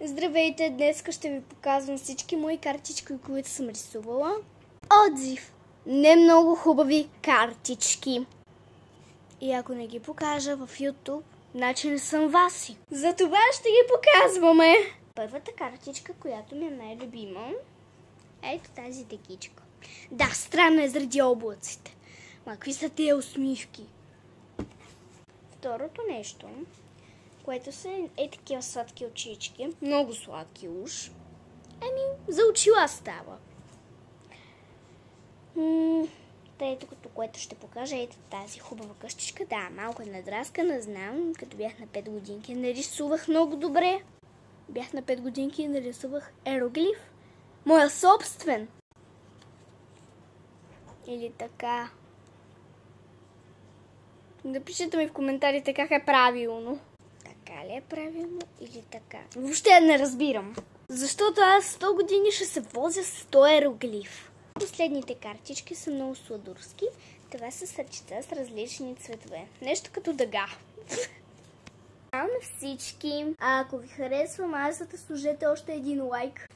Здравейте, днес ще ви показвам всички мои картички, които съм рисувала. Отзив! Не много хубави картички. И ако не ги покажа в YouTube, значи не съм Васи. Затова ще ги показваме. Първата картичка, която ми е най-любима, ето тази декичка. Да, странно е заради облаците. Ма какви са тия усмивки? Второто нещо, което са такива сладки очички. Много сладки уж. За очила става. Трето, което ще покажа, ето тази хубава къщичка. Да, малко е надраскана, знам. Като бях на 5 годинки, нарисувах много добре. Бях на 5 годинки и нарисувах иероглиф. Моя собствен. Или така. Напишете ми в коментарите как е правилно. Така ли е правилно или така? Въобще не разбирам. Защото аз 100 години ще се возя с 100 иероглиф. Последните картички са много сладурски. Това са сърчета с различни цветове. Нещо като дъга. На всички. А ако ви харесва мазата, сложете още един лайк.